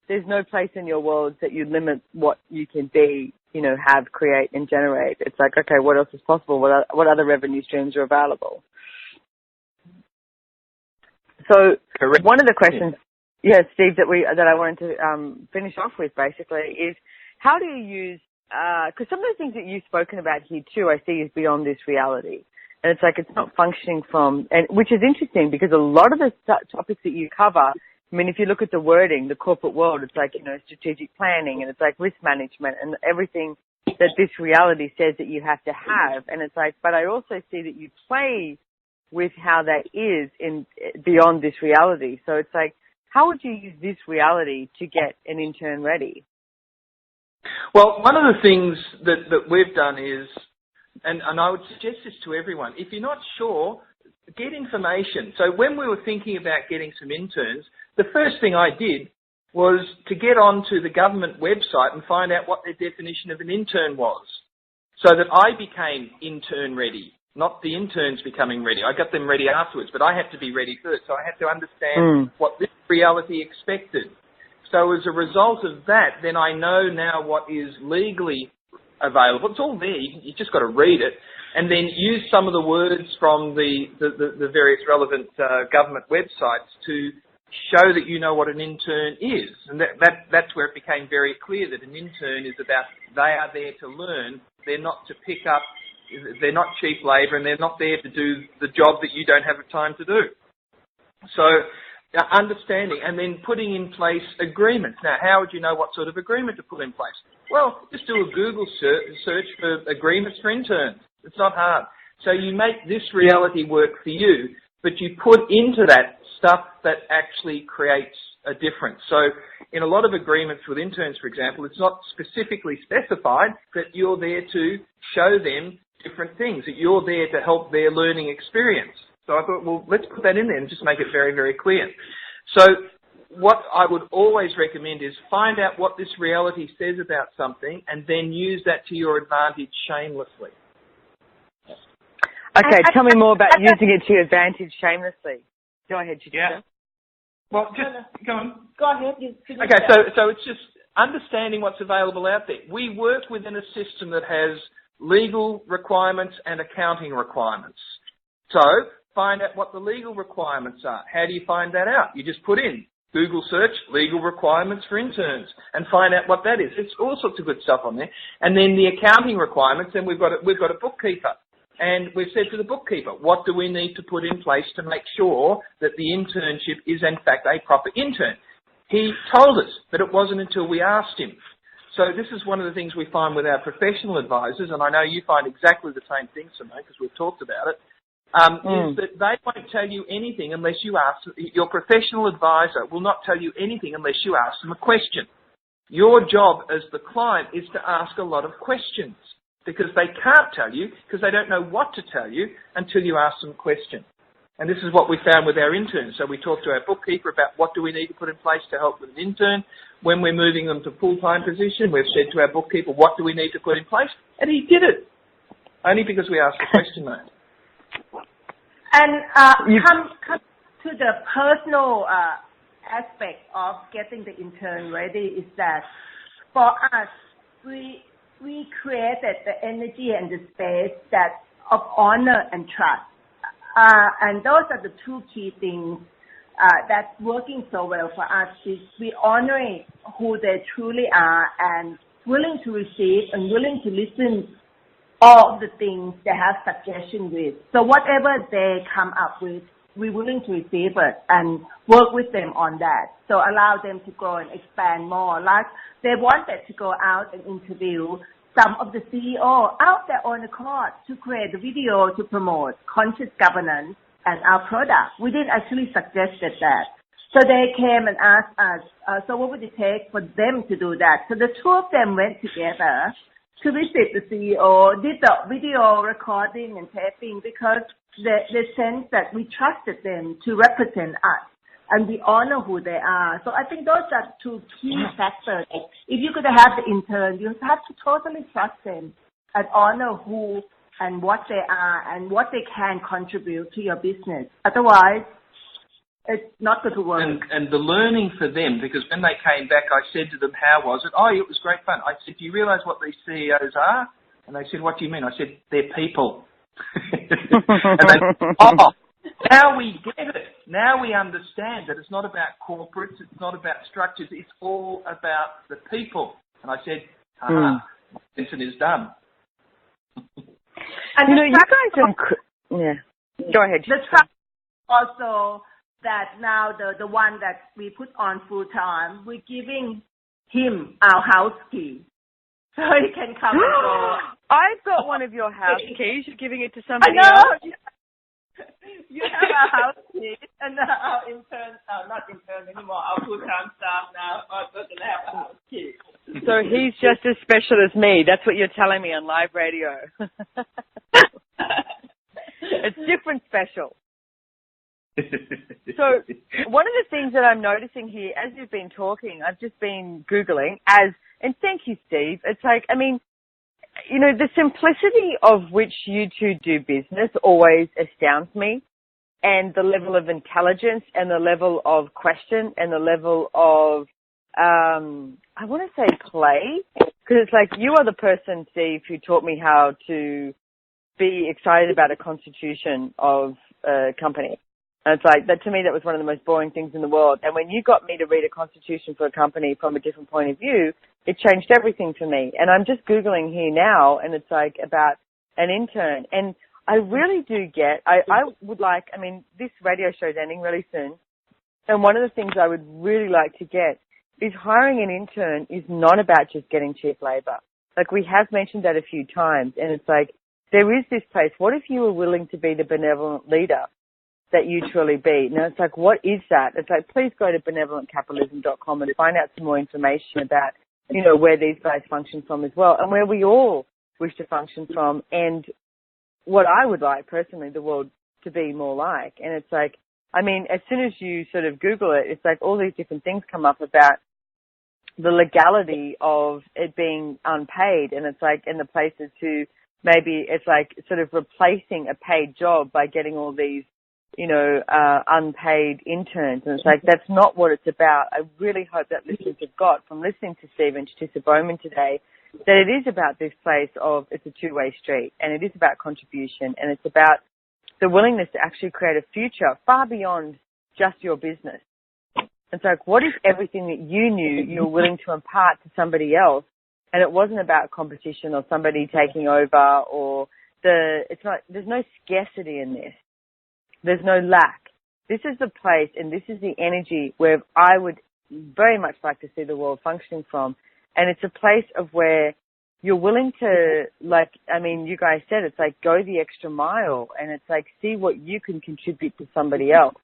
there's no place in your world that you limit what you can be, have, create and generate. It's like, okay, what else is possible? What other revenue streams are available? So correct. One of the questions, Steve, that I wanted to finish off with basically is how do you use, because some of the things that you've spoken about here too, I see is beyond this reality. And it's like it's not functioning which is interesting because a lot of the topics that you cover, I mean, if you look at the wording, the corporate world, it's like, strategic planning and it's like risk management and everything that this reality says that you have to have. And it's like, but I also see that you play with how that is beyond this reality. So it's like, how would you use this reality to get an intern ready? Well, one of the things that we've done is, and I would suggest this to everyone, if you're not sure, get information. So when we were thinking about getting some interns, the first thing I did was to get onto the government website and find out what their definition of an intern was, so that I became intern ready. Not the interns becoming ready. I got them ready afterwards, but I had to be ready first. So I had to understand what this reality expected. So as a result of that, then I know now what is legally available. It's all there. You just got to read it, and then use some of the words from the various relevant government websites to show that you know what an intern is. And that's where it became very clear that an intern is about they are there to learn. They're not to pick up. They're not cheap labour, and they're not there to do the job that you don't have time to do. So understanding and then putting in place agreements. Now, how would you know what sort of agreement to put in place? Well, just do a Google search for agreements for interns. It's not hard. So you make this reality work for you, but you put into that stuff that actually creates a difference. So in a lot of agreements with interns, for example, it's not specifically specified that you're there to show them different things, that you're there to help their learning experience. So I thought, well, let's put that in there and just make it very, very clear. So what I would always recommend is find out what this reality says about something and then use that to your advantage shamelessly. Okay, tell me more about using it to your advantage shamelessly. Go ahead, Chutisa. Yeah. Well, just go on. Go ahead. Okay, so it's just understanding what's available out there. We work within a system that has legal requirements and accounting requirements. So find out what the legal requirements are. How do you find that out? You just put in Google search legal requirements for interns and find out what that is. It's all sorts of good stuff on there. And then the accounting requirements, then we've got a bookkeeper. And we've said to the bookkeeper, what do we need to put in place to make sure that the internship is in fact a proper intern? He told us, but it wasn't until we asked him. So this is one of the things we find with our professional advisors, and I know you find exactly the same thing, Simone, because we've talked about it, is that they won't tell you anything unless you ask. Your professional advisor will not tell you anything unless you ask them a question. Your job as the client is to ask a lot of questions, because they can't tell you, because they don't know what to tell you until you ask them a question. And this is what we found with our interns. So we talked to our bookkeeper about what do we need to put in place to help with an intern. When we're moving them to full-time position, we've said to our bookkeeper, what do we need to put in place? And he did it. Only because we asked the question, though. And come to the personal aspect of getting the intern ready is that for us, we created the energy and the space of honor and trust. And those are the 2 key things that's working so well for us is we honoring who they truly are and willing to receive and willing to listen all of the things they have suggestion with. So whatever they come up with, we're willing to receive it and work with them on that. So allow them to go and expand more. Like they wanted to go out and interview some of the CEO out there on the court to create a video to promote conscious governance and our product. We didn't actually suggest that. So they came and asked us, so what would it take for them to do that? So the two of them went together to visit the CEO, did the video recording and taping because they sense that we trusted them to represent us and we honor who they are. So I think those are two key factors. If you're going to have the intern, you have to totally trust them and honor who and what they are and what they can contribute to your business. Otherwise, it's not going to work. And the learning for them, because when they came back, I said to them, how was it? Oh, it was great fun. I said, do you realise what these CEOs are? And they said, what do you mean? I said, they're people. And they said, oh, now we get it. Now we understand that it's not about corporates, it's not about structures, it's all about the people. And I said, Vincent is done. And you guys go ahead. The trust also that now the one that we put on full time, we're giving him our house key. So he can come and go. I've got one of your house keys. You're giving it to somebody else? You have our house key, and our interns, not interns anymore, our full-time staff now doesn't have a house key. So he's just as special as me. That's what you're telling me on live radio. It's different special. So one of the things that I'm noticing here, as you've been talking, I've just been Googling and thank you, Steve. It's like, I mean, you know, the simplicity of which you two do business always astounds me, and the level of intelligence and the level of question and the level of, I want to say play, because it's like you are the person, Steve, who taught me how to be excited about a constitution of a company. And it's like, that to me, that was one of the most boring things in the world. And when you got me to read a constitution for a company from a different point of view, it changed everything for me. And I'm just Googling here now, and it's like about an intern. And I really do get, I would like, I mean, this radio show's ending really soon. And one of the things I would really like to get is hiring an intern is not about just getting cheap labor. Like we have mentioned that a few times. And it's like, there is this place. What if you were willing to be the benevolent leader that you truly be? Now it's like, what is that? It's like, please go to benevolentcapitalism.com and find out some more information about, you know, where these guys function from as well, and where we all wish to function from, and what I would like personally the world to be more like. And it's like, I mean, as soon as you sort of Google it, it's like all these different things come up about the legality of it being unpaid, and it's like in the places who maybe it's like sort of replacing a paid job by getting all these, you know, unpaid interns. And it's like, that's not what it's about. I really hope that listeners have got from listening to Steve and Chutisa Bowman today, that it is about this place of, it's a two-way street, and it is about contribution, and it's about the willingness to actually create a future far beyond just your business. It's like, what if everything that you knew you were willing to impart to somebody else, and it wasn't about competition or somebody taking over, or there's no scarcity in this. There's no lack. This is the place, and this is the energy where I would very much like to see the world functioning from. And it's a place of where you're willing to, like, I mean, you guys said, it's like go the extra mile, and it's like see what you can contribute to somebody else,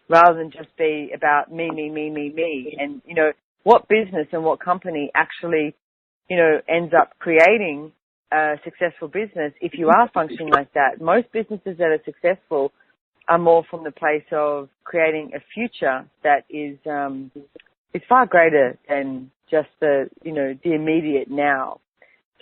rather than just be about me. And, you know, what business and what company actually, you know, ends up creating a successful business if you are functioning like that. Most businesses that are successful are more from the place of creating a future that is far greater than just the, you know, the immediate now.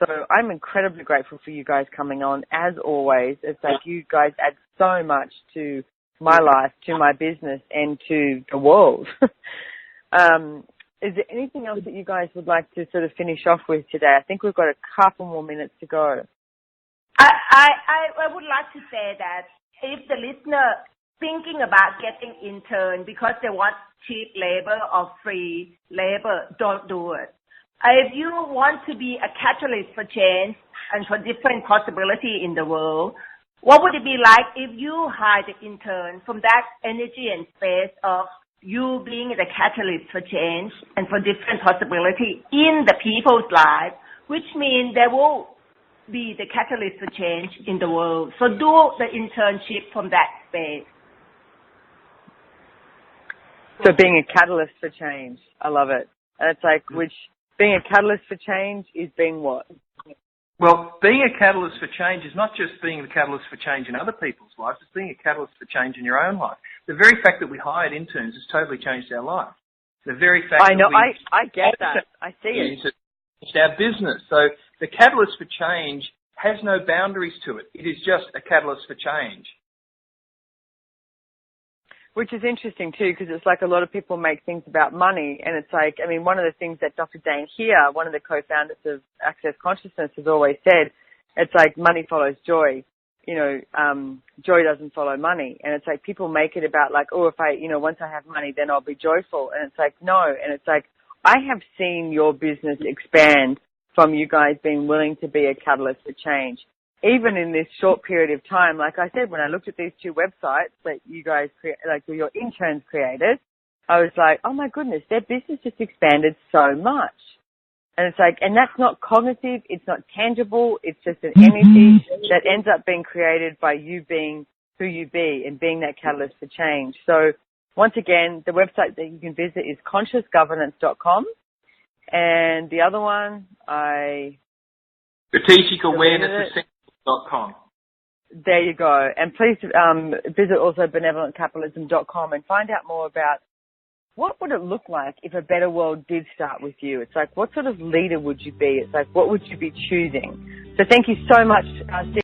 So I'm incredibly grateful for you guys coming on. As always, it's like you guys add so much to my life, to my business, and to the world. Is there anything else that you guys would like to sort of finish off with today? I think we've got a couple more minutes to go. I would like to say that if the listener thinking about getting intern because they want cheap labor or free labor, don't do it. If you want to be a catalyst for change and for different possibility in the world, what would it be like if you hired an intern from that energy and space of you being the catalyst for change and for different possibility in the people's lives, which means there will be the catalyst for change in the world. So do the internship from that space. So being a catalyst for change. I love it. And it's like, which being a catalyst for change is being what? Well, being a catalyst for change is not just being the catalyst for change in other people's lives, it's being a catalyst for change in your own life. The very fact that we hired interns has totally changed our life. The very fact I know, that I get that. I see it. It's our business. So the catalyst for change has no boundaries to it. It is just a catalyst for change. Which is interesting too, because it's like a lot of people make things about money, and it's like, I mean, one of the things that Dr. Dane here, one of the co-founders of Access Consciousness, has always said, it's like money follows joy. You know, joy doesn't follow money. And it's like people make it about like, oh, if I, you know, once I have money, then I'll be joyful. And it's like, no. And it's like, I have seen your business expand from you guys being willing to be a catalyst for change. Even in this short period of time, like I said, when I looked at these two websites that you guys, like your interns created, I was like, oh my goodness, their business just expanded so much. And it's like, and that's not cognitive, it's not tangible, it's just an energy that ends up being created by you being who you be and being that catalyst for change. So once again, the website that you can visit is consciousgovernance.com. And the other one, Strategic Awareness Essentials.com. There you go. And please visit also benevolentcapitalism.com and find out more about what would it look like if a better world did start with you. It's like, what sort of leader would you be? It's like, what would you be choosing? So thank you so much, Steve.